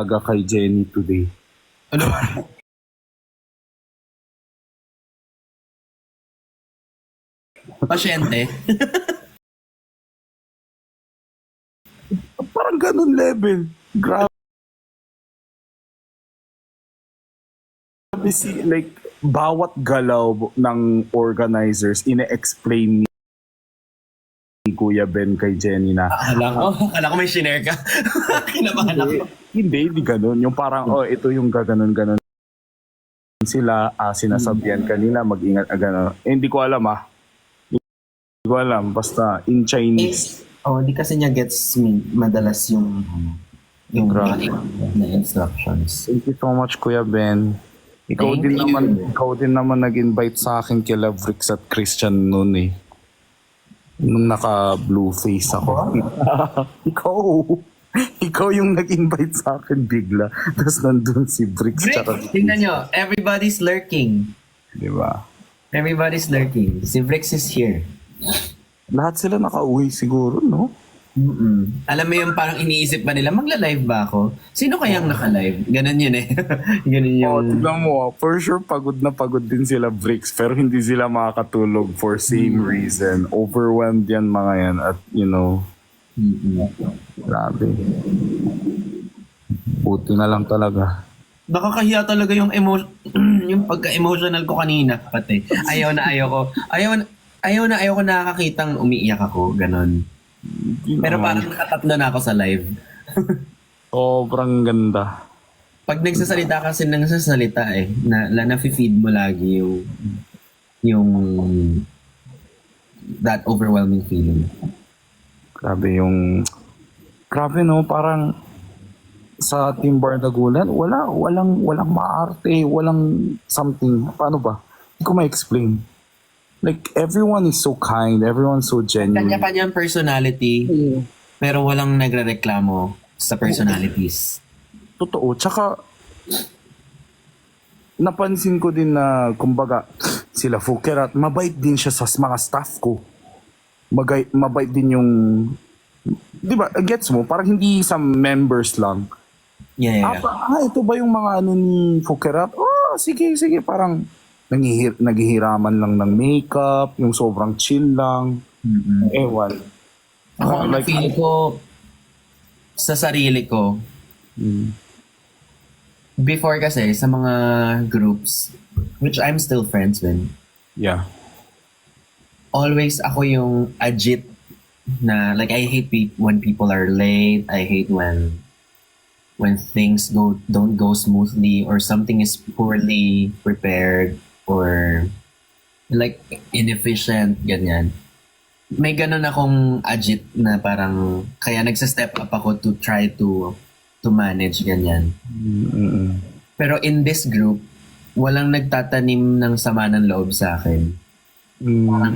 kay Jenny today. Ano? Pasyente? Parang ganun level. Grabe like, bawat galaw ng organizers, ine-explain ni Kuya Ben kay Jenny na, Akala ko may shinare ka. Kinabahan ako. hindi ganun. Yung parang, ito yung gaganon-ganon sila, sinasabihan kanila, mag-ingat, gano'n. Hindi ko alam Hindi ko alam, basta in Chinese. Di kasi niya gets madalas yung Grabe. na instructions. Thank you so much, Kuya Ben. Ikaw din naman nag-invite sa akin kila Vrix at Christian noon eh. Nung naka-blue face ako. Ikaw yung nag-invite sa akin bigla. Tapos nandun si Vrix. Vrix, tingnan nyo, everybody's lurking. Diba? Everybody's lurking. Si Vrix is here. Lahat sila nakauwi siguro, no? Alam mo yung parang iniisip ba nila, magla-live ba ako? Sino kayang naka-live? Ganun yun eh. Ganun yung... Tignan mo, for sure pagod na pagod din sila Vrix, pero hindi sila makakatulog for same reason. Overwhelmed yan mga yan at grabe. Buti na lang talaga. Nakakahiya talaga yung yung pagka-emotional ko kanina pati. Ayaw ko nakakitang umiiyak ako, ganun. Pero parang nakatatlo na ako sa live. Sobrang ganda. Pag nagsasalita kasi na-feed mo lagi yung that overwhelming feeling. Grabe no, parang sa Team Bardagulan, walang maarte, walang something. Paano ba? Hindi ko ma-explain. Like, everyone is so kind, everyone's so genuine. Kanya-kanyang personality, pero walang nagrereklamo sa personalities. Totoo. Tsaka, napansin ko din na, kumbaga, sila Fukerat, mabait din siya sa mga staff ko. Mabait din yung, di ba, gets mo? Parang hindi sa members lang. Yeah. Ito ba yung mga ni Fukerat? Sige, parang naghihiraman lang ng makeup, yung sobrang chill lang. Ewan. Ako ang feel ko sa sarili ko, before kasi sa mga groups, which I'm still friends with, Yeah. always ako yung agit na, like, I hate when people are late. I hate when things don't go smoothly or something is poorly prepared or like inefficient, ganyan. May ganun akong agit na parang kaya nagsa-step up ako to try to manage, ganyan. Pero in this group, walang nagtatanim ng sama ng loob sa akin.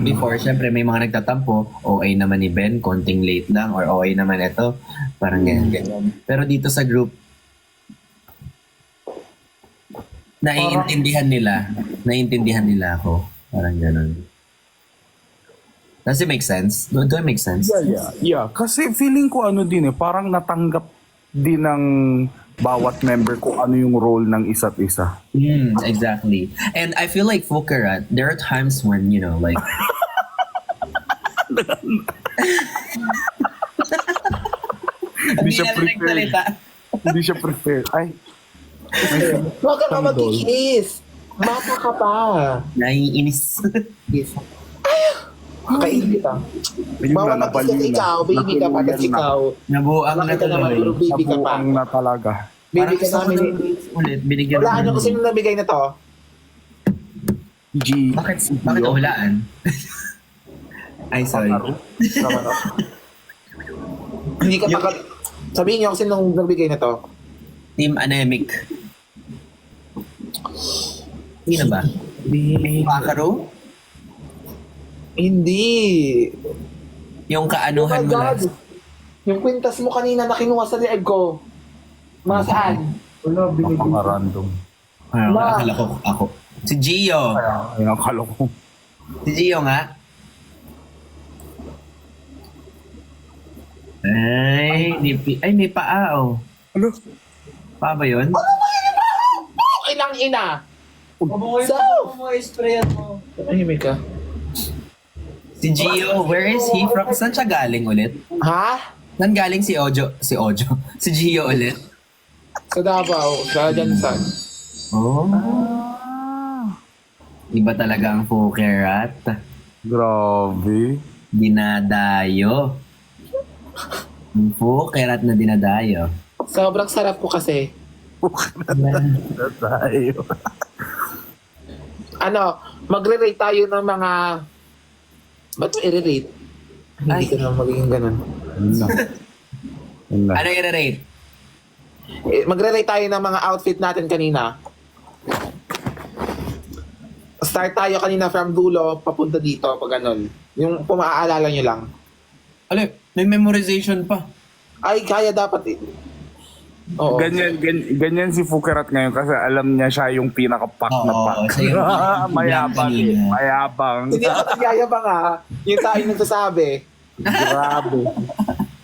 Before, syempre may mga nagtatampo, OA naman ni Ben, konting late lang, or OA naman ito, parang ganyan. Pero dito sa group, naiintindihan nila ako. Parang gano'n. Does it make sense? Do I make sense? Yeah. Kasi feeling ko din parang natanggap din ng bawat member kung ano yung role ng isa't isa. Exactly. And I feel like Fukerat, there are times when, like... Hindi siya prepared. Hindi siya prepared. Ay. Huwag ka magkikinis. Bata ka pa. Naiinis. Kakainit ah. Bawal mag-isip ikaw. Baby ka pa kasi ikaw. Nabuang na Bakit ka naman puro tuloy. baby ka pa? Nabuang na talaga. Baby ka namin. Ulit, binigyan Wala ako ano kasi nung nabigay na to. Bakit hulaan? Ay, sorry. Hindi ka pa. Sabihin niyo kasi nung nabigay na to. Team Anemic. Hindi na ba? Pakaro? Hindi. Yung kaanuhan Oh my mo lang. God. Yung kwintas mo kanina na kinuha sa lieg ko. Mga saan? Mga random. Akala ko ako. Si Gio. Ay, akala ko. Si Gio nga. Ay, may paa oh. Ano? Pa ba yun? Inang ina! Mabuhay So, mo, sprayan mo. tahimik ka. Si Gio, where is he from? Saan siya galing ulit? Ha? Saan galing si Ojo? Si Ojo? Si Gio ulit? Sa Davao, sa Jansan. Oh. Iba talaga ang Fukerat. Grabe. Dinadayo. Ang Fukerat na dinadayo. Sobrang sarap po kasi. Na tayo. Ano, magre-rate tayo ng mga... Ba't mo i-rate? Hindi ka naman magiging ganun. Yun na. Yun na. Ano yung rate? Magre-rate tayo ng mga outfit natin kanina. Start tayo kanina from dulo, papunta dito, pag ganun. Yung pumaaalala nyo lang. Ano, may memorization pa. Ay, kaya dapat Oo. Ganyan si Fukerat ngayon kasi alam niya siya yung pinaka-pack na Oo, pack. siya yung Mayabang eh. kanina. Mayabang. Hindi ako nagyayabang ha. Yung tayo nagsasabi. Grabe.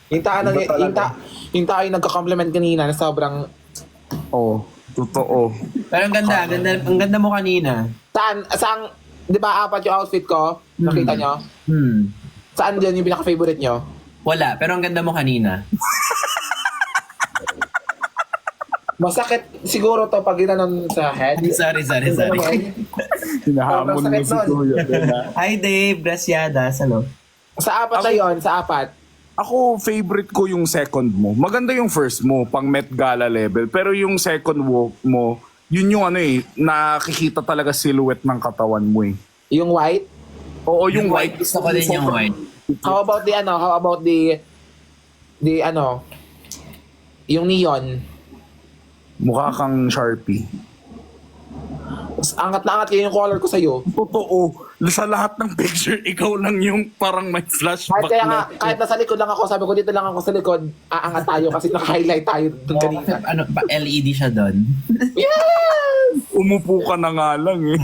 Yung tayo, Iba talaga. yung tayo nagka-compliment kanina na sobrang... Oh, totoo. Pero ang ganda mo kanina. Saan, di ba apat yung outfit ko? Nakita nyo? Saan dyan yung pinaka-favorite nyo? Wala, pero ang ganda mo kanina. Masakit siguro to pag ginanon sa head. Sorry. Hinahamon mo Sobrang sakit si nun. Kuya. Hi Dave, Graciadas, ano? Sa apat na yon, sa apat. Ako, favorite ko yung second mo. Maganda yung first mo, pang Met Gala level. Pero yung second mo, yun yung ano eh, nakikita talaga silhouette ng katawan mo eh. Yung white. Oo, yung white. Gusto ko din yung white. How about the yung neon. Mukha kang Sharpie. Angat na angat kayo yung color ko sa'yo. Totoo. Sa lahat ng picture, ikaw lang yung parang may flashback Kahit kaya nga, na. kahit nasa likod lang ako, sabi ko dito lang ako sa likod, aangat tayo kasi naka-highlight tayo dun kanina. Ano, pa LED siya doon. Yes! Umupo ka na nga lang eh.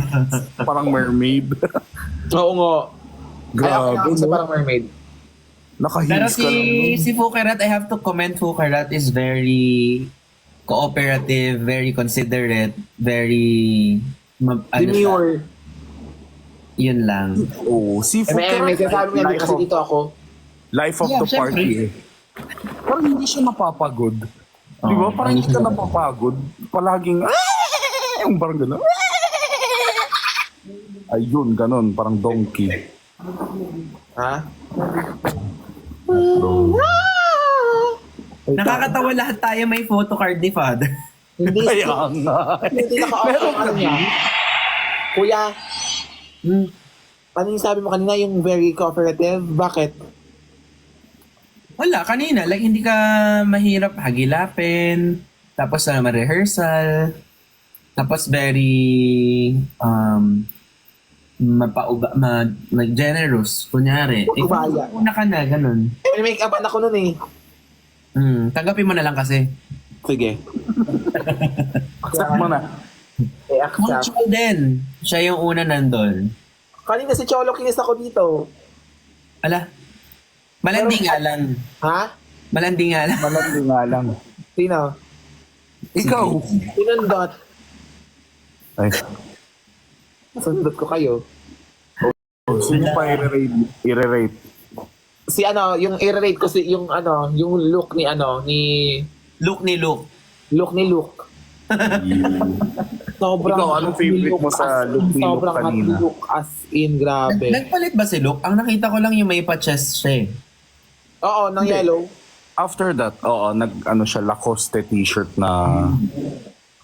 Parang mermaid. Oo nga. Kaya ako Grabe. ako sa no? parang mermaid. Pero Naka-heels ka lang. no? si Fukerat, I have to comment, Fukerat is very cooperative, very considerate, very... Demure. Yun lang. Oo. Si May Fukerat, sinasabi niya life kasi of- dito ako. life of Yeah, the party syempre. eh. Parang hindi siya napapagod. Di ba? Oo, Parang hindi ka napapagod. Palaging, yung parang gano'n. Ayun, gano'n. Parang donkey. Ha? Nakakatawa lahat tayo may photocard ni Father. Hindi. Kaya nga. Hindi naka-off ang ano niya. Kuya, ano yung sabi mo kanina, yung very cooperative? Bakit? Wala, kanina. Like, hindi ka mahirap hagilapin. Tapos ma-rehearsal. Tapos very generous. Kunyari. Ubaya. Una ka na, ganun. May make-up ako nun eh. Tanggapin mo na lang kasi. Sige. Accept mo na. Accept. Cholo din. Siya yung una nandun. Kanina si Cholo, kinis ako dito. Ala. Malandi nga lang. Ha? Malandi nga lang. Malandi nga lang. Sino? Ikaw. Pinundot. Ay. Sundot ko kayo. Sino pa i-rate? Si ano, yung i-rate ko si yung ano, yung look ni ano, ni Look ni Luke. look ni Luke. Sobrang Ikaw, anong favorite mo sa look ni Luke sobrang hot kanina? look as in, grabe. Nagpalit ba si Luke? Ang nakita ko lang yung may pa-chest siya eh. Oo, ng Hindi. yellow. After that, ano siya, Lacoste t-shirt na...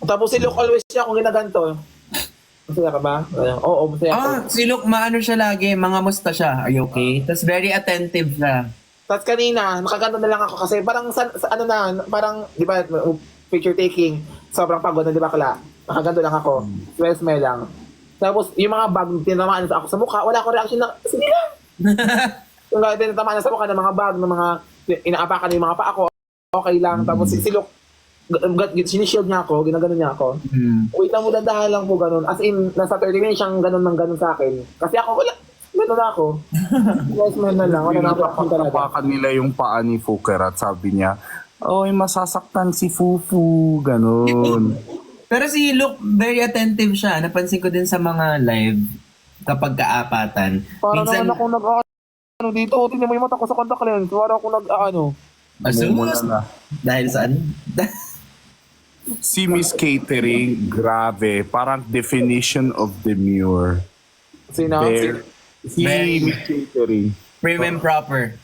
Tapos si Luke always siya kung ginaganto. Masaya ka ba? Oo, masaya ako. Si Luke, maano siya lagi, mga musta siya. Are you okay? Tapos very attentive siya. Tapos kanina, nakaganto na lang ako kasi parang ano na, parang, di ba, picture taking, sobrang pagod na, di ba, kala? Nakaganto lang ako. Smell lang. Tapos, yung mga bag, tinamaan sa ako sa mukha, wala akong reaction na, sige lang! Yung tinamaan na sa mukha ng mga bag, ng mga, inaapakan na yung mga paa ko, okay lang. Tapos, si Luke, sinishield niya ako, ginagano niya ako. Wait lang mo, dandahan lang po ganun. As in, nasa 30 minutes siyang ganun ng ganun sa akin. Kasi ako, wala, ganun na ako. Guys, man na lang, wala na ako action talaga. Napakan nila yung paa ni Fukerat, sabi niya, Oy, masasaktan si Fufu, ganun. Pero si Luke, very attentive siya. Napansin ko din sa mga live kapag kaapatan. Para Minsan, naman ako nag-ano dito. Tingnan mo yung mata ko sa contact lens. Para ako nag-ano. Mumula asus. na. Dahil saan? Si Miss Catering, grabe. Parang definition of demure. Sino? Si Very- Miss Catering. Prim and proper.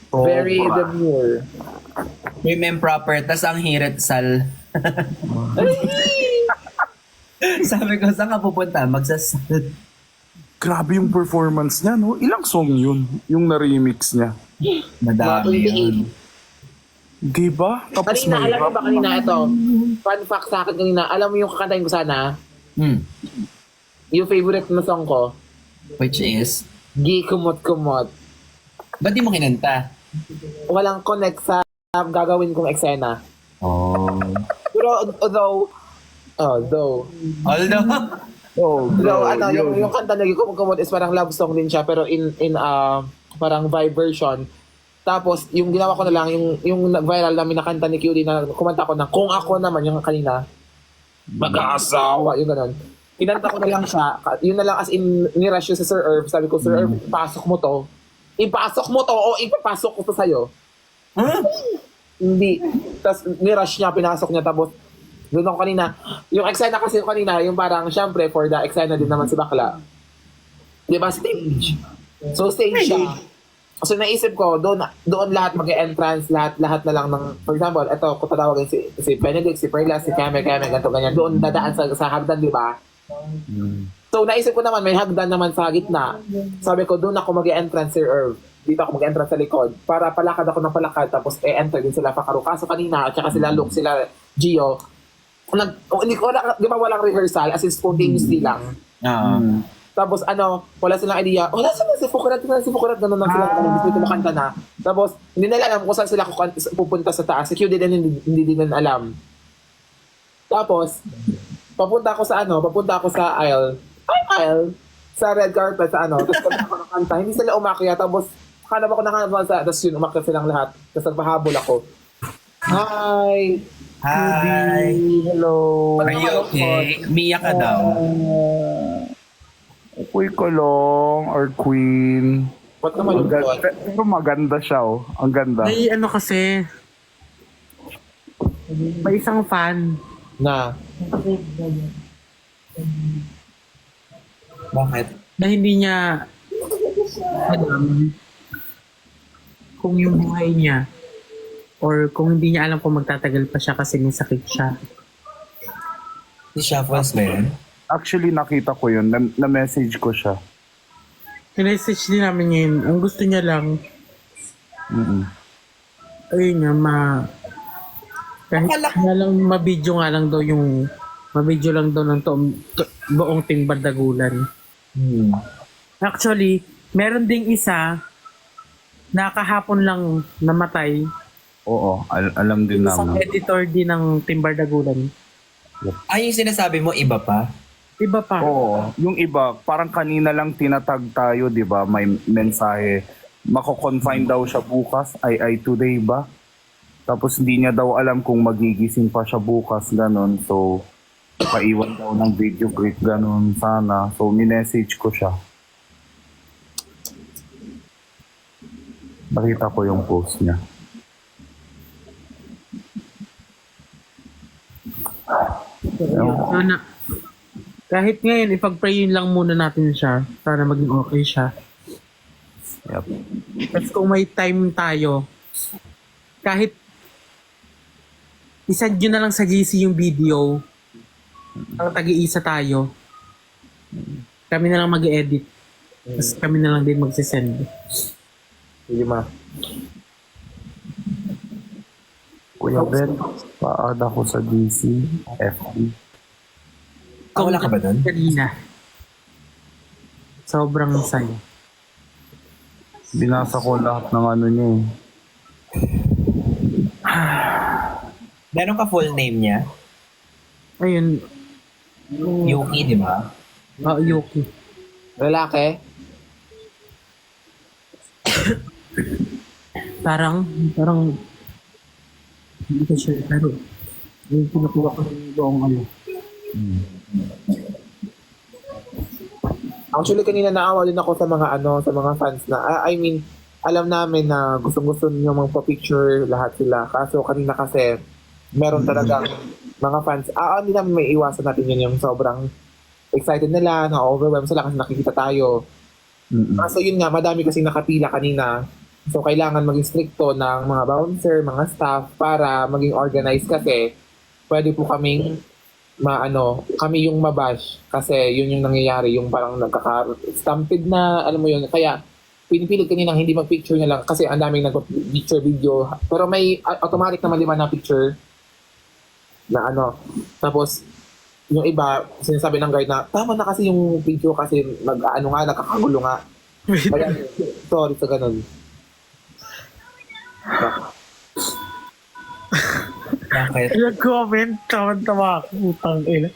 Very Sobra. demure. Prim and proper. Tas ang hirit sal. Sabi ko, saan ka pupunta? Magsasal. Grabe yung performance niya, no? Ilang song yun? Yung na-remix niya. Madami yun. Diba? Tapos Kanina, may alam mo rap. ba kanina ito? Fun fact sa akin kanina. Alam mo yung kakantahin ko sana? Hmm. Yung favorite na song ko? Which is, Gi Kumot Kumot. ba't di mo kinanta? Walang connect sa gagawin kong eksena. Oh. Pero though, Although, Oh, though bro, ano, yun. yung kanta na Gi Kumot Kumot is parang love song din siya pero in parang vibe version. Tapos, yung ginawa ko na lang, yung viral namin na kanta ni QD na kumanta ko na kung ako naman, yung kanina, mag-aasawa, yung ganun. Kinanta ko na lang siya, yun na lang as in, nirush yun sa Sir Irv. Sabi ko, Sir Irv, ipasok mo to. Ipasok mo to o ipapasok ko to sa'yo. huh? Hindi. Tapos nirush niya, pinasok niya. Tapos, doon ako kanina. Yung eksena kasi kanina, yung parang, syempre, for the eksena din naman si Bakla. Di ba, stage? So, stage siya. So, naisip ko, doon lahat mag-entrance, lahat na lang ng, for example, ito, kung tatawagin si Benedict, si Perla, si Kame, ganito, ganyan. Doon dadaan sa hagdan, di ba? So, naisip ko naman, may hagdan naman sa gitna. Sabi ko, doon ako mag-entrance, Sir Irv. Dito ako mag-entrance sa likod. Para palakad ako ng palakad, tapos enter din sila Pakaru. Kaso kanina, at saka sila Luke, sila Gio, hindi ko, di ba walang rehearsal, as in spontaneously lang. Tapos wala silang idea, wala silang si Fukurat, gano'n lang sila, gusto ko makanta na. Tapos, hindi nila alam kung saan sila pupunta sa taas. Si Q din hindi din alam. Tapos, papunta ako sa aisle, sa red carpet, tapos kami ako ng kanta, hindi sila umakyat, tapos, hanap ako ng tapos yun, umakyat silang lahat, tapos nagpahabol ako. Hi! Hi! Hello. Are you okay? Miyak ka daw. Uy, Kolong or Queen. Ba't ka Ang ganda, malungkot? pero maganda siya, oh. Ang ganda. May ano kasi, may isang fan Na, Bakit? na hindi niya alam kung yung buhay niya or kung hindi niya alam kung magtatagal pa siya kasi may sakit siya. Si Shuffles ba yun? Actually, nakita ko yun. Na-message ko siya. Message din namin ngayon. Ang gusto niya lang, Mm-mm. ayun nga, kahit nga lang, mabidyo nga lang daw yung, mabidyo lang daw ng buong Team Bardagulan. Actually, meron ding isa na kahapon lang namatay. Oo, alam din Isang namin. editor din ng Team Bardagulan. Ay, yung sinasabi mo, iba pa? Iba pa. Oo, yung iba, parang kanina lang tinatag tayo, di ba? May mensahe. Mako-confine daw siya bukas, ay today ba? Tapos hindi niya daw alam kung magigising pa siya bukas, ganon. So, paiwan daw ng video clip, ganon, sana. So, minessage ko siya. Nakita ko yung post niya. Sana, kahit ngayon, ipag-prayin lang muna natin siya. Sana maging okay siya. Yep. Tapos kung may time tayo, kahit isend nyo na lang sa GC yung video, ang tag-iisa tayo, kami na lang mag-edit. Tapos kami na lang din magsisend. sige ma. Kuya Ben, pa-add ako sa DC, FB. Wala ka ba doon? Kanina. Sobrang saya. Binasa ko lahat ng ano niya eh. Meron ka full name niya? Ayun. Yuki, di ba? Yuki. Lalaki? Parang Hindi ko sure, pero yung pinukuha ko ng buong ano. Actually, kanina naawa din ako sa mga sa mga fans na, I mean, alam namin na gustong-gusto niyo magpa-picture lahat sila. Kaso kanina kasi, meron talagang mga fans, hindi namin may iwasan natin yun yung sobrang excited nila, na-overwhelm sila kasi nakikita tayo. Kaso yun nga, madami kasing nakapila kanina. So, kailangan maging stricto ng mga bouncer, mga staff, para maging organized kasi pwede po kaming kami yung mabash kasi yun yung nangyayari, yung parang nagkaka-stampede na, alam mo yun. Kaya, pinipilit kaninang hindi mag-picture na lang kasi ang daming nag-picture video. Pero may automatic naman na picture na Tapos, yung iba, sinasabi ng guard na, tama na kasi yung video kasi nakakagulo nga. Kaya, sorry sa ganun. Bakit? Nag-comment, tawa ako, utang ina.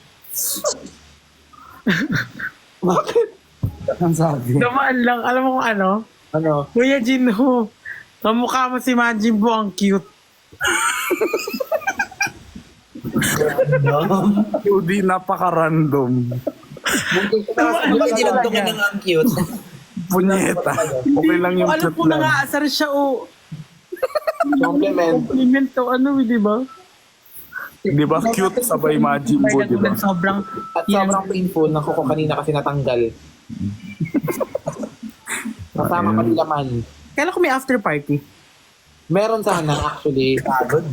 Bakit? Ang sabi. Namaan lang, alam mo kung ano? Ano? Kuya Jinho, kamukha mo si Majin Buu, ang cute. Hindi, napaka-random. Bakit dinagdag ka ng ang cute? Punyeta. Okay lang yung Alam cute ko lang. nang-aasar siya, o. Compliment. Compliment to, di ba? Di ba cute sabay Majin Buu, di ba? Sobrang, At sobrang painful na kuko kanina kasi natanggal. Kasama pa nila man. kailan ko may after party? Meron sana actually. Pagod.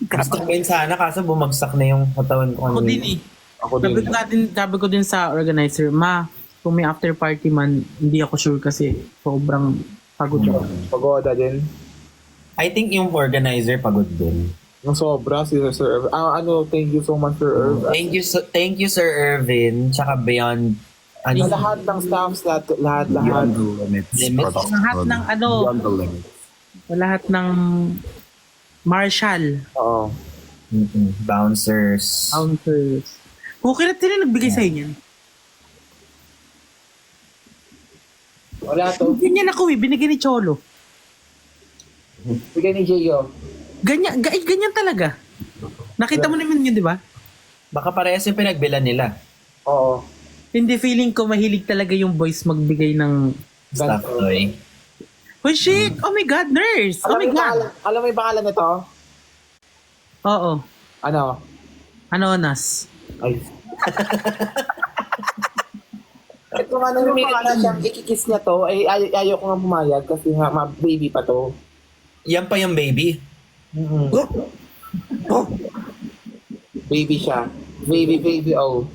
Gusto ko yun sana kaso bumagsak na yung katawan ko. Ako kanina. din eh. Ako din. Sabi ko din sa organizer, kung may after party man, hindi ako sure kasi sobrang pagod ako. Pagoda din. I think yung organizer pagod din. Ng sobra si Sir Irv. Thank you so much Sir Irv. Thank you Sir Irvin, tsaka Beyond Sa lahat ng staffs, lahat. Beyond the limits. Limits? Production. Lahat ng Beyond the limits. lahat ng Marshall, Oo. Bouncers. counters. Okay na sila nagbigay sa inyo. Wala to. Ganyan ako binigay ni Cholo. Bigay ni Gio. Ganyan talaga. Nakita mo naman yun, di ba? Baka parehas yung pinagbilan nila. Oo. Hindi, feeling ko mahilig talaga yung boys magbigay ng... Staff toy. Oh shit! Oh my God, nurse! Oh my God! Alam mo yung pangalan nito? Oo. Ano? Anonas. Ay. Ito nga nung lumilit na siyang ikikiss niya to, ayaw ko nga pumayag kasi nga baby pa to. Yan pa yung baby. Baby siya. Baby, oh.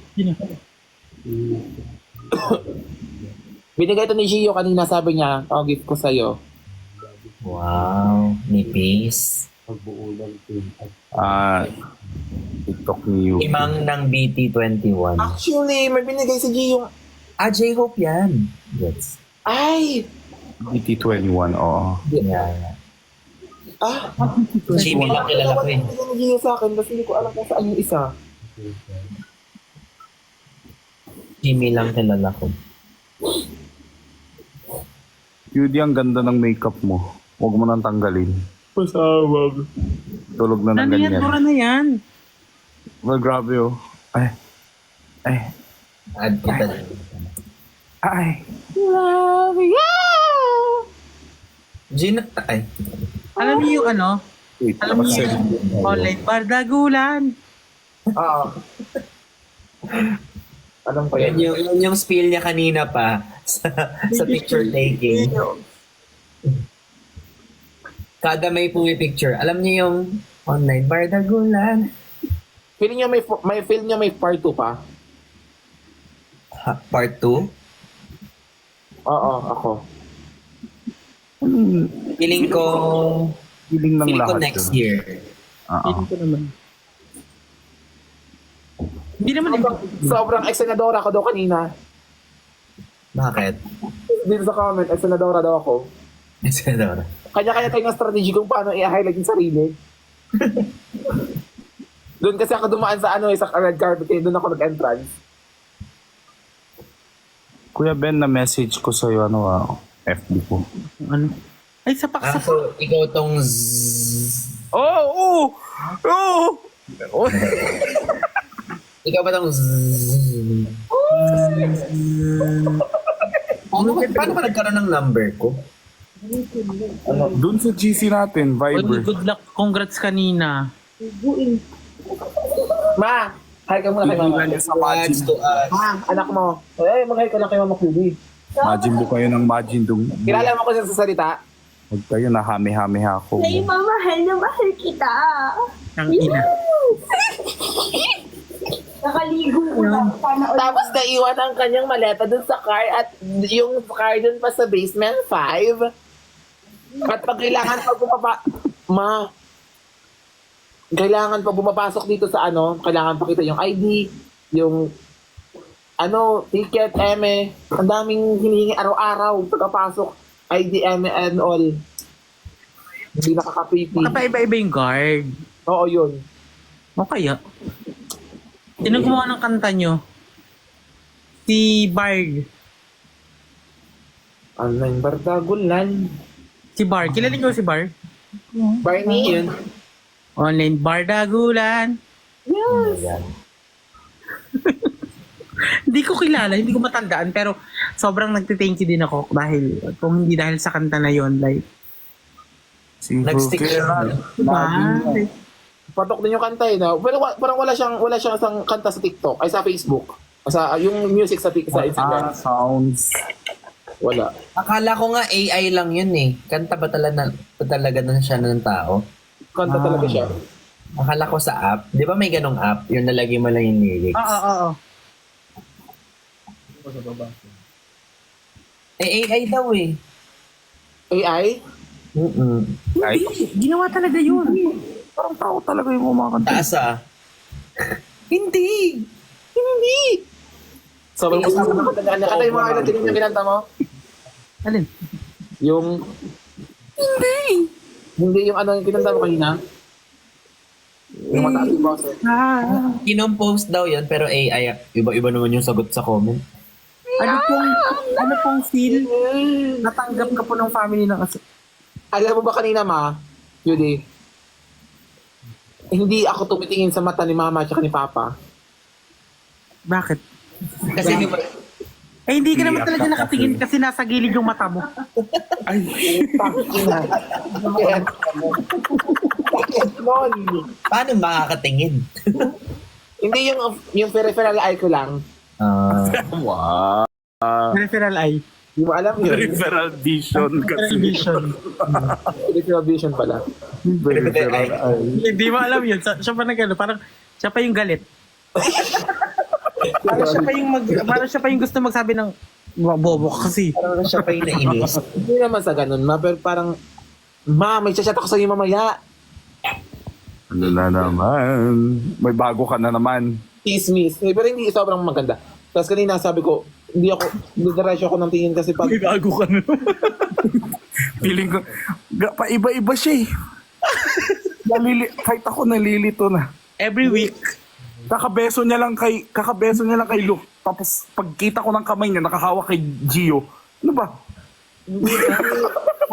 Binigay ito ni Gio kanina, sabi niya, gift ko sa'yo. Wow. Nipis. TikTok ni you. Imang ng BT21. Actually, may binigay si Gio. J-Hope yan. Yes. Ay! BT21, oo. Yeah. Jimmy lang kilala ko eh. Binigay ni Gio sa akin, kasi hindi ko alam kung saan yung isa. Jimmy lang kilala ko. Yudi, ang ganda ng makeup mo. Huwag mo nang tanggalin. Pasawag. Tulog na ng Ano yan? ganyan. Tura na yan. Well, grabe oh. Ay. Add kita din. Ay. Love you! Gina, ay. Alam niyo yung ano? Wait, Alam niyo kasi- yung online bardagulan. Oo. Alam ko yan. Yun yung spiel niya kanina pa sa picture taking. Kada may pumipicture. Alam niyo yung online bardagulan. Feeling niyo may part 2 pa? Part 2? Oo, ako. Feeling ko Feeling ng lahat next yun. year. Feeling ko naman. Hindi naman Sobrang ex-senadora ko daw kanina. Bakit? Dito sa comment, ex-senadora daw ako. Senadora. Kanya-kanya tayo ng strategy kung paano i-highlight yung sarili. Doon kasi ako dumaan sa sa red carpet, kaya doon ako nag-entrance. Kuya Ben, na-message ko sa'yo, FB ko. ano. Ay, sa paksa. So, ikaw tong Oh, oh, oh. Oh. Ikaw ba tong paano ba nagkaroon ng number ko? Doon sa GC natin, Well, Viber. good luck. Congrats kanina. Ma, hi ka muna kay mama. Ilan niya sa Majin. Ma, anak mo. Eh, mag-hi ka lang kay mama Kubi. Majin mo kayo ng Majin dong. Kilala mo ko siya sa salita? Huwag kayo na hami-hami ako. Ay, mamahal na mahal kita. Ang ina. Nakaligo ko na. Sana Tapos naiwan ang kanyang maleta dun sa car at yung car dun pa sa basement 5. At pag kailangan pag kailangan pag bumapasok dito sa ano, kailangan pakita yung ID, yung ticket, eme. Ang daming hinihingi araw-araw pagkapasok. ID, eme, and all. Hindi nakakapipi. Baka iba-iba yung guard. Oo, yun. O kaya? Sino gumawa ng kanta nyo? Si Bard. Ano yung bardagulan? Si Bard. Kilala niyo si Bard? Barney yun. Online Bardagulan. Hindi ko kilala, hindi ko matandaan, pero sobrang nagtithank you din ako dahil kung hindi dahil sa kanta na yon, like, Nag-stick siya. diba? Patok din yung kanta eh. No? Pero parang wala siyang isang kanta sa TikTok, ay sa Facebook. Sa yung music sa Instagram. Sounds. Wala. Akala ko nga AI lang yun eh. Kanta ba talaga na siya ng tao? Kanta talaga siya. Akala ko sa app. Di ba may ganong app? Yung nalagay mo lang yung lyrics. Oo. AI daw eh. AI? Ay, Ginawa talaga yun. parang tao talaga yung kumakanta. Taas ah. Hindi. Sobrang gusto ko ng kanta niya. Kanta yung mga ilang tingin yung kinanta mo? Alin? Yung... Hindi yung yung kinanta mo kanina? Yung mataas yung boses. Kinompose daw yun, pero AI. Iba-iba naman yung sagot sa comment. Ano pong feel? Natanggap ka po ng family ng Alam mo ba kanina, Ma? Judy? Hindi ako tumitingin sa mata ni Mama at ni Papa. Bakit? Kasi di ba, Eh, hindi ka naman talaga nakatingin kasi nasa gilid yung mata mo. Ay, Nun. paano makakatingin? Hindi yung peripheral eye ko lang. wow. Referral eye. Hindi mo alam yun. Peripheral vision kasi. Television. Peripheral vision pala. Peripheral eye. Hindi mo alam yun. Siya pa nagano, parang siya pa yung galit. Parang siya pa yung gusto magsabi ng bobo ka kasi. Parang siya pa yung nainis. Hindi naman sa ganun, Ma. Pero parang, Ma, may chat ako sa'yo mamaya. Ano na naman? May bago ka na naman. Chismis. Eh, pero hindi sobrang maganda. Tapos kanina sabi ko, hindi diretso ako ng tingin kasi pag... bago ka na. Feeling ko, pa-iba-iba siya eh. Kahit ako nalilito na. Every week. Kakabeso niya lang kay Luke. Tapos pagkita ko ng kamay niya, nakahawak kay Gio. Ano ba?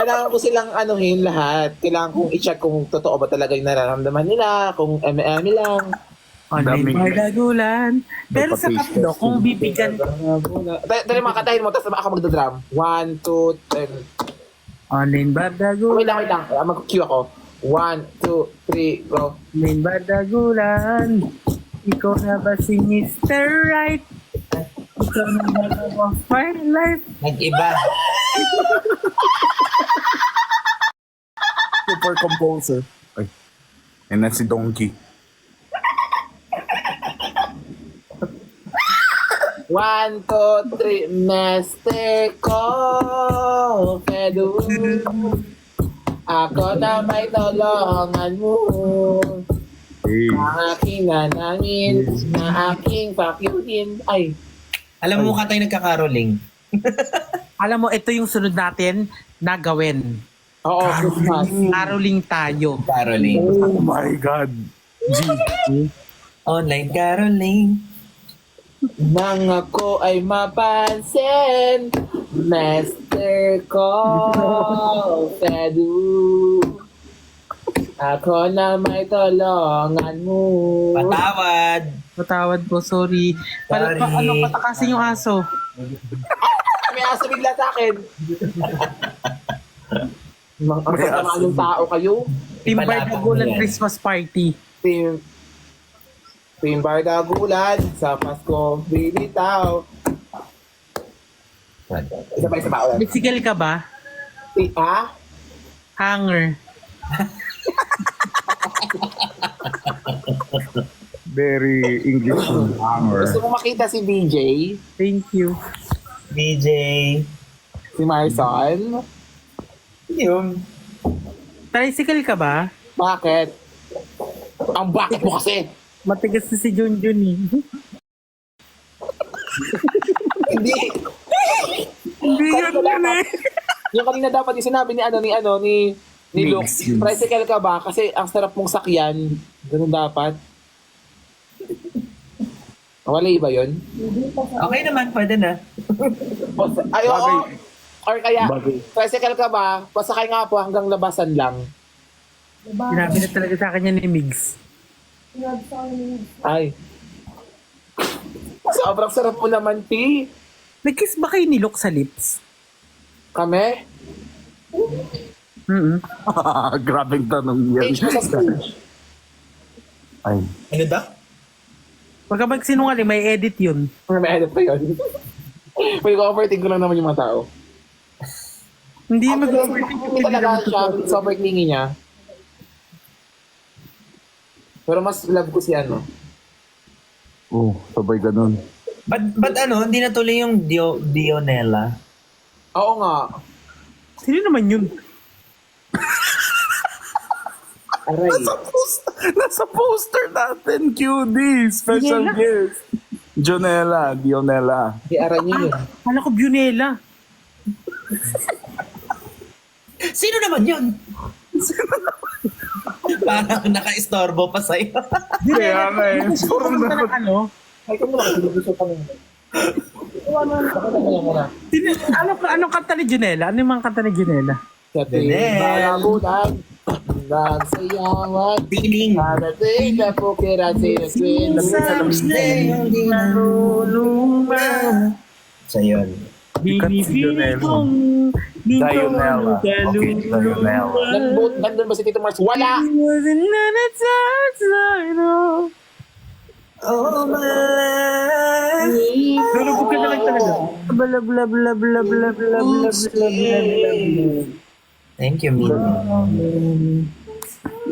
Kailangan ko silang anuhin lahat. Kailangan kong i-check kung totoo ba talaga yung nararamdaman nila, kung eme-eme lang. Online Daming- Bardagulan. Pero sa tatlo, kung bibigyan Dali mga katahin mo, tapos ako magdadrum. 1, 2, 10. Online Bardagulan. Wait lang. Mag-cue ako. 1, 2, 3, go. Online Bardagulan. Ikaw na ba si Mr. Right? Ikaw na ba of my life? Nag-iba. Super composer. Ay. Yan na si Donkey. 1, 2, 3, Neste ko, Fedu. Ako na may tulungan mo. Hey. Ang aking nanangin, na aking pakyutin. Ay, Alam mo, tayo nagkakaroling. Alam mo, ito yung sunod natin na gawin. oo, Christmas. Caroling tayo. Caroling. Oh my God. Online caroling. Nang ako ay mapansin, Master ko, Fedu. Ako na may tulungan mo. Patawad. Patawad po, sorry. Sorry. Patakasin yung aso. May aso bigla sa akin. Ang kasama ng tao kayo. Team Ipalapag Bardagulan mo yan. Christmas Party. Team Bardagulan sa Pasko binitaw. Isa pa ulit. Bicycle ka ba? Hanger. Very English hanger. Gusto mo makita si BJ? Thank you. DJ. Si Marson? Yung. Tricycle ka ba? Bakit? Ang bakit mo kasi? Matigas na si Junjun eh. Hindi. Hindi yun yun eh. Yung kanina dapat yung sinabi ni Luke, Mix. tricycle ka ba? Kasi ang sarap mong sakyan. Ganun dapat. Wala iba yun? Okay naman, pwede na. Ay, oo. Bagay. Or kaya, Bagay. tricycle ka ba? Pasakay nga po hanggang labasan lang. Sinabi na talaga sa akin yan ni Migs. Ay. Sobrang sarap po naman, P. Nag-kiss ba kayo ni Luke sa lips? Kami? Mm-mm. Grabing tanong yan. Stage mo sa stage. Ay. Ano daw? Pagka magsinungaling, may edit yun. May edit pa yun. Pwede ko overthink ko lang naman yung mga tao. Hindi Hindi talaga siya, sobrang clingy niya. Pero mas love ko si ano. Oh, sabay ganun. Ba't ano, hindi natuloy yung Dionela? Oo nga. Sino naman yun? Aray. Nasa poster natin, QD. Special Dionela? guest. Dionela. Di aray niyo yun. Kala ko Bunela. Sino naman yun? Parang naka-istorbo pa sa'yo. Kaya nga eh. Puro Pumunta na. ng ano? Ay, kung muna kasi gusto pa nung. Anong kanta ni Junela? Ano yung mga kanta ni Junela? Sa Balagunan, nagsayawan, Dining. narating na pukiran sa So yun. Binibili kong Dionela. Okay, Dionela. Nandun ba si Tito Mars? Wala! Oh my. Lulubog ka na lang talaga. Bla bla bla bla bla bla bla bla bla bla. Thank you, Mimi.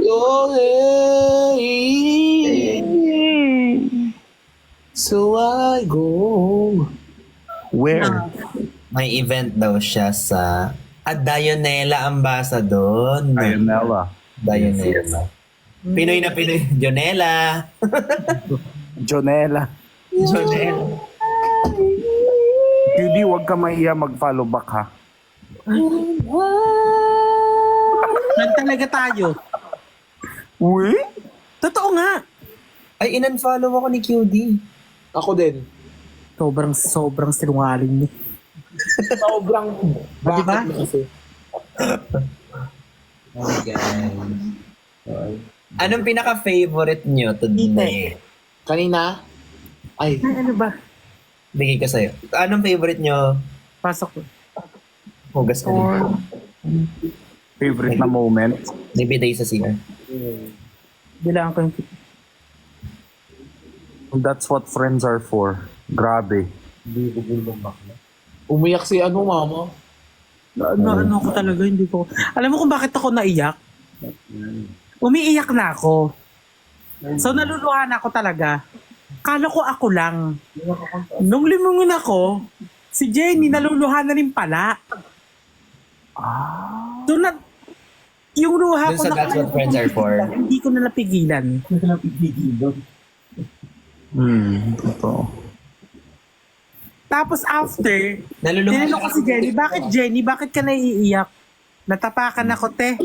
Oh, hey. So I go. Where? May event daw siya sa Dionela Ambassador. Dionela. Dionela. Pinoy na Pinoy. Dionela. Jonela. Dionela. QD, huwag ka mahiya mag-follow back ha. Nan talaga tayo. Uy? Totoo nga. Ay, in-unfollow ako ni QD. Ako din. Sobrang sinungaling niya. Sobrang bakit Diba? mo kasi. Anong pinaka-favorite nyo today? Kanina? Ay, Ay, ano ba? Bigay ko sa'yo. Anong favorite nyo? Pasok ko. Hugas ka rin. Favorite na moment? Nibiday sa CR. Bilangan ko yung That's what friends are for. Grabe. umiyak si ano, mama. ano ko talaga, hindi ko. Alam mo kung bakit ako naiyak? Umiiyak na ako. So naluluhan ako talaga. Kala ko ako lang. Nung limungon ako, si Jenny naluluhan na rin pala. So yung luha Dun ko sa That's What Friends Are For. hindi ko na napigilan. Totoo. Tapos after, Naluluhan tinanong ko si Jenny, bakit Jenny, bakit ka naiiyak? Natapakan ako, te.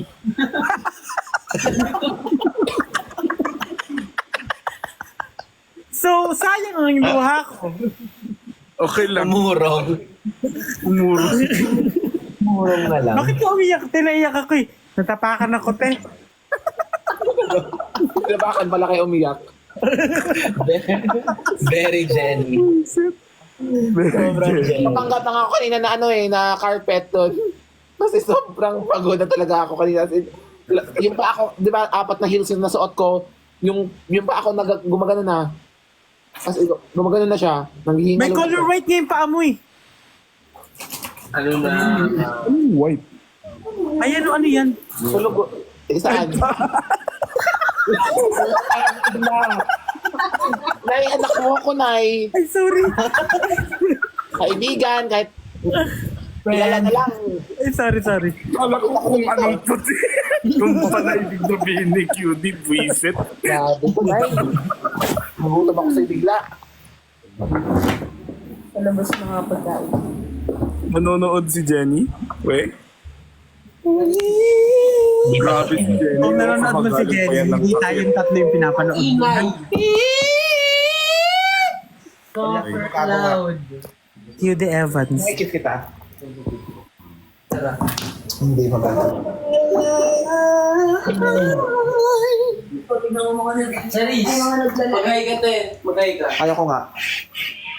So, sayang ang luha ko. Okay lang. Umurong. Umuro. Umurong na lang. Bakit ka umiyak? Te, naiyak ako eh. Natapakan ako, te. Labakan pala kayo umiyak. Very Jenny. Sobrang Jenny. Napanggap na nga ako kanina na na carpet doon. Kasi sobrang pagod na talaga ako kanina. Yung pa ako, di ba, 4 na heels yung nasuot ko, yung pa ako gumagano na. Kasi gumagano na siya. Nanghihinga May color white ngayon pa amoy. Ano na? White. Ay, ano yan? Tulog. Saan? Nay, anak mo ako, Nay. Ay, sorry. Kaibigan, kahit kilala na lang. Ay, sorry. Kala ko kung anong puti. Yung pala ibig sabihin ni Cutie, buisit. Grabe ko, Nay. Magutom ako sa'yo bigla. Palabas na nga pagkain. Manonood si Jenny? We? Grabe si Jenny. Kung nanonood mo si Jenny, hindi tayong tatlo yung pinapanood. Ingay. Super loud. Cutie Evans. Nakikit kita. Tara. Hindi pa ba? Charis, magay ka, te. Magay ka. Ayaw ko nga.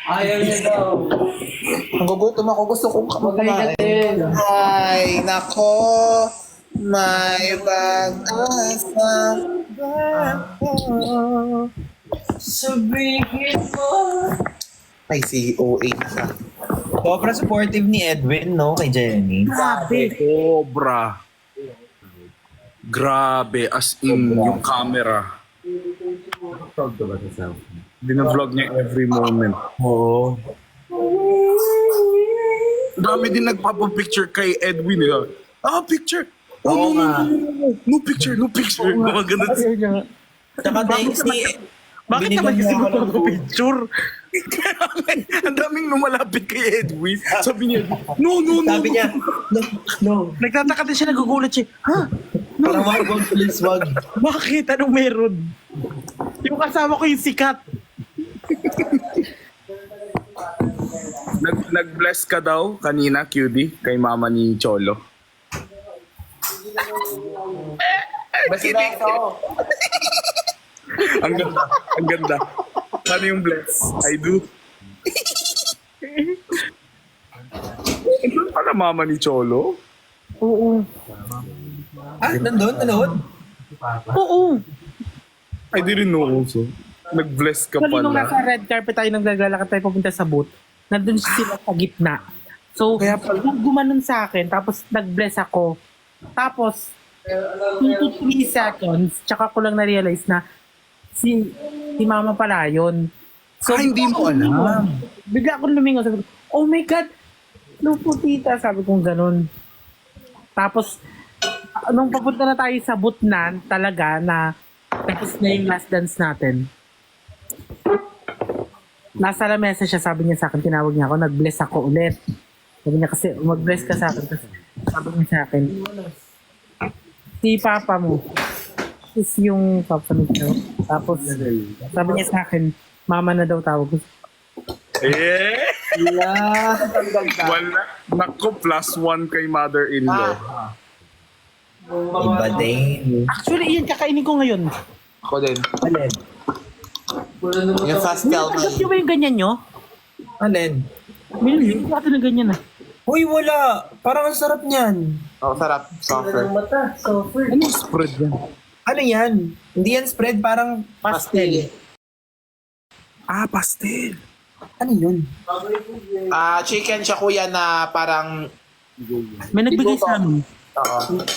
Ayaw niya daw. Ang gugutom ako. Gusto kong Magay ka, te. Ay, nako. May pag-asa. Sabihin mo. Ay, si OA na siya. Sobrang supportive ni Edwin, no, kay Jenny. Grabe. Sobra. Grabe, as in yung camera. Dinavlog niya every moment. Oo. Dami din nagpapapicture kay Edwin. Picture! Oo nga. No picture. Mga ganun. Tsaka thanks ni... Bakit naman kasi magpapicture? Ang daming lumalapit kay Edwin. Sabi niya, no. Sabi niya, no. Nagtataka din siya, nagugulat siya. Ha? Parang wag, please, wag. Bakit? Anong meron? Yung kasama ko yung sikat. Nag-bless ka daw kanina, Cutie, kay mama ni Cholo. Ang ganda. Ano yung bless? I do. Ito pala mama ni Cholo. Oo. Nandun? Nanood? Oo. I didn't know also. Nag-bless ka Actually, nung pala. nasa red carpet tayo, naglalakad tayo papunta sa booth, nandun sila sa gitna. So, kaya nung gumanon sa akin, tapos nag-bless ako. Tapos, 2 to 3 seconds, tsaka ko lang na-realize na si mama pala yun. So, Hindi mo alam. bigla akong lumingon. Sabi ko, oh my God! Lupo tita, sabi kong ganun. Tapos, nung papunta na tayo sa booth na, talaga, na tapos na yung last dance natin. Nasa lamesa siya, sabi niya sa akin, tinawag niya ako, nag-bless ako ulit. Sabi niya kasi, mag-bless ka sa akin. Tapos, sabi niya sa akin, si papa mo, is yung papa nito. Tapos, sabi niya sa akin, mama na daw tawag ko. Wala. Nako, +1 kay mother-in-law. Iba din. Actually, iyan kakainin ko ngayon. Ako din. Alin? Yung fast Tapos calming. yung ba yung ganyan nyo? Alin? Minigyan ko ng ganyan ah. Uy, wala. Parang ang sarap niyan. Oh, sarap. Softer. Mata, sofer. Ano yung spread yan? Ano yan? Hindi yan spread, parang pastel. Pastel. Ano yun? Chicken siya kuya na parang May nagbigay sa amin.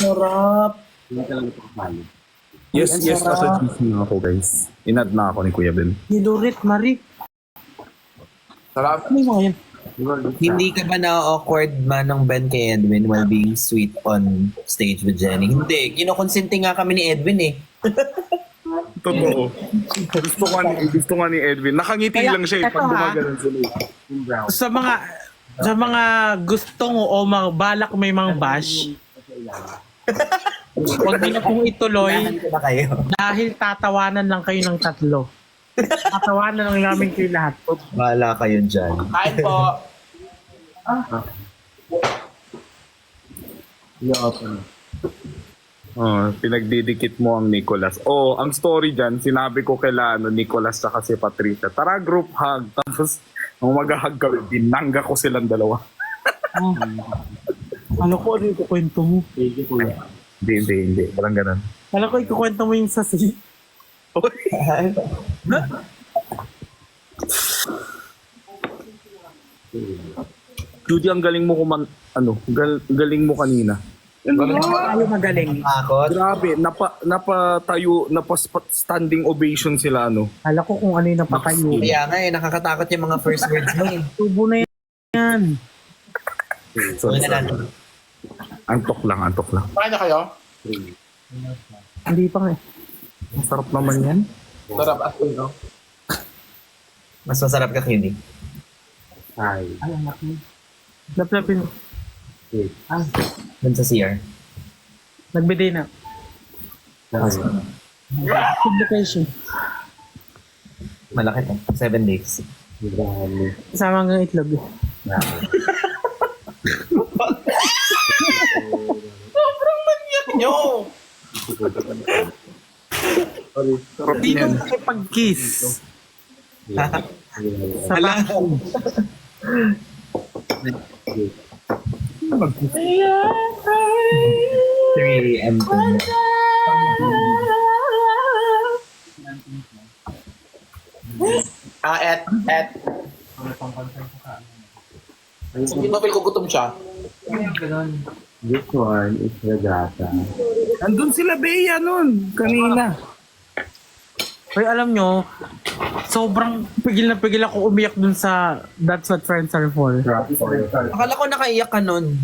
Sarap. Yes, nasa GC na ako, guys. Inad na ako ni Kuya Ben. Nilurit, Marie. sarap. Ano yung mga yan? Hindi ka ba na-awkward manong Ben kay Edwin while being sweet on stage with Jenny? Hindi. Kinokonsinti nga kami ni Edwin eh. Totoo. Gusto nga ni Edwin. Nakangiti Kaya, lang siya eto pag ha. gumaganon sila. Sa mga gustong o mga balak may mga bash, huwag niyo na pong ituloy Kailangan ko na kayo. dahil tatawanan lang kayo ng tatlo. Tatawanan lang namin kayo lahat. Bahala kayo dyan. Kain po. Oh, pinagdidikit mo ang Nicholas. Oh, ang story dyan, sinabi ko kila Nicholas tsaka si Patricia, tara group hug. Tapos, nung mag-hug kami, binangga ko silang dalawa. Ano ko, ano yung kukwento mo? Hindi. Walang ganun. Alam ko, ikukwento mo yung sa Judy, ang galing mo galing mo kanina. Tayo magaling. Takot. Grabe, napatayo, standing ovation sila, Alam ko kung ano yung napatayo. Kaya nga nakakatakot yung mga first words mo eh. Tubo na yan. So, Gawin na natin. antok lang. Paano kayo? Hindi pa nga eh. Ang sarap naman yan. Sarap at no? Mas masarap ka, Cutie. Laplapin. Dun sa CR. Nagbigay na. Publication. Malaki to. 7 days. Kasama hanggang itlog. Yo! Sarap Dito yan. nakipag-kiss. Sa bahay. Three empty. Et. Hindi mo feel ko gutom siya. This one is regata. Andun sila Bea nun, kanina. Hoy, alam nyo, sobrang pigil na pigil ako umiyak dun sa That's What Friends Are For. Akala ko nakaiyak ka nun.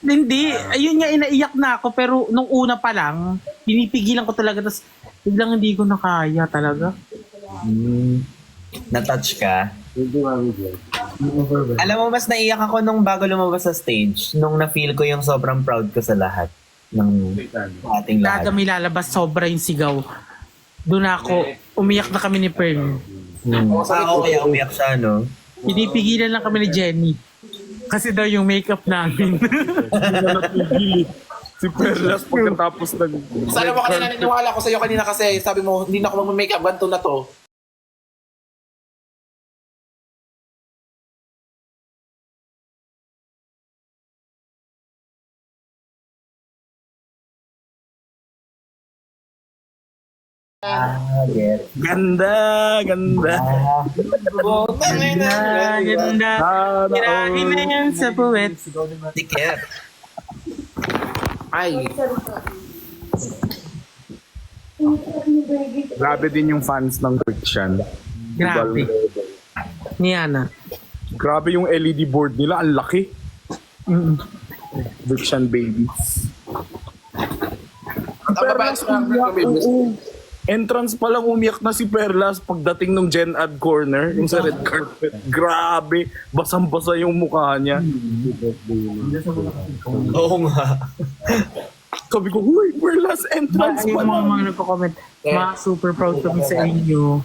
Hindi, ayun nga, inaiyak na ako, pero nung una pa lang, pinipigilan ko talaga, tapos biglang hindi ko nakaya talaga. Na-touch ka. Alam mo, mas naiyak ako nung bago lumabas sa stage, nung na-feel ko yung sobrang proud ko sa lahat ng ating lahat. Lahat kami lalabas, sobra yung sigaw. Doon ako, umiyak na kami ni Pearl. Ako kaya umiyak siya, no? Pinipigilan lang kami ni Jenny. Kasi daw yung makeup namin. Si Perlas pagkatapos Sana mo kanina naniwala ko sa'yo kanina kasi sabi mo, hindi na ako mag-makeup, ganito na to. Ganda. Ganda, ganda. Tirahin na yan sa puwet. Tikit. Ay, Grabe din yung fans ng Friction. Grabe. Ni Ana. Grabe yung LED board nila, ang laki. Mm. Friction babies. ang babae sa Oo. Entrance pa lang umiyak na si Perlas pagdating ng Gen Ad Corner, yung sa red carpet. Grabe, basang-basa yung mukha niya. Oo nga. Sabi ko, huy, Perlas, entrance pa Yung lang. mga nagko-comment, super proud kami sa inyo.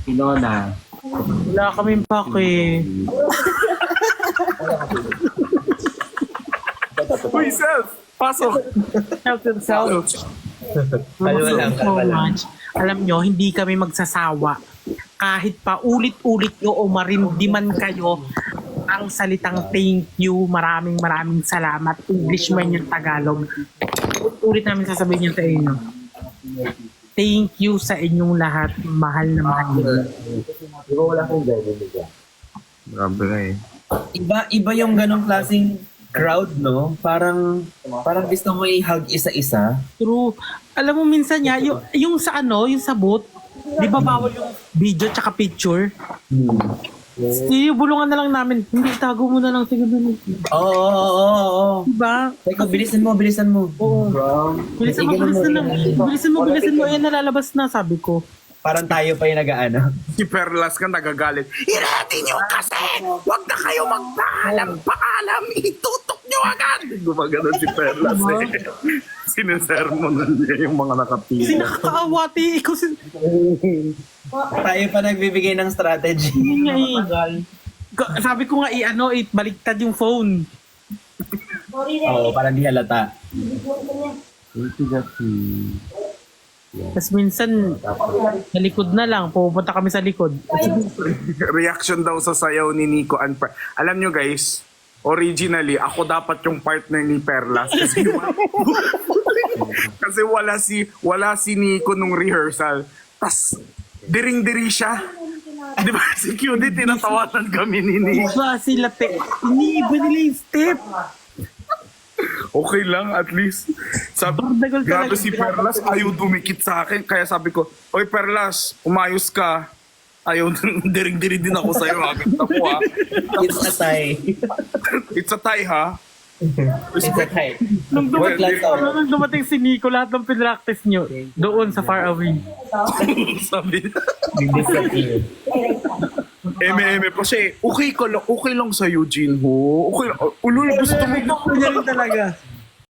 Pinona. Wala kaming pake. Uy, self, pasok. Help yourself. Kalma lang, So kalma lang. much. Alam nyo, hindi kami magsasawa. Kahit pa ulit-ulit nyo o marindiman kayo ang salitang thank you, maraming salamat. English man yung Tagalog. Ulit namin sasabihin yun sa inyo. Thank you sa inyong lahat. Mahal na mahal. Grabe nga eh. Iba yung ganong klaseng crowd, no? Parang gusto mo i-hug isa-isa. True. Alam mo minsan niya, yung sa yung sa booth, di ba bawal yung video tsaka picture? Yung bulungan na lang namin, hindi, tago mo na lang. Sige, Oo. diba? Teka, bilisan mo. Oo. Bilisan mo. Ayan, nalalabas na, sabi ko. Parang tayo pa yung nag-aano. Si Perlas ka nagagalit. I-ready nyo kasi! Huwag na kayo magpaalam! Itutok nyo agad! Gumagano si Perlas eh. Sinesermonan niya yung mga nakapila. Sinakakaawati. Ikaw Tayo pa nagbibigay ng strategy. sabi ko nga, baliktad yung phone. Oo, parang di halata. Hindi kasi. Tapos minsan, sa likod na lang, pupunta kami sa likod. Reaction daw sa sayaw ni Nico and Alam nyo guys, originally, ako dapat yung partner ni Perlas kasi kasi wala si Nico nung rehearsal. Tas diring-diri siya. Di ba si QD tinatawanan kami ni Nico. Iba sila, iniiba nila yung step. Okay lang, at least. Sabi, Bardagal grabe talaga. si Perlas, ayaw dumikit sa akin. Kaya sabi ko, Oy Perlas, umayos ka. Ayaw, diring-diri din ako sa'yo. Agad mo ha. It's a tie. It's a tie ha. It's a tie. Nung Work dumating, life balance. nung dumating si Nico, lahat ng pinractice nyo, doon sa far away. Sabi, Disappear. eme pa siya. Okay lang sa Eugene ho. Okay lang. Ulul, gusto mo. Gusto niya rin talaga.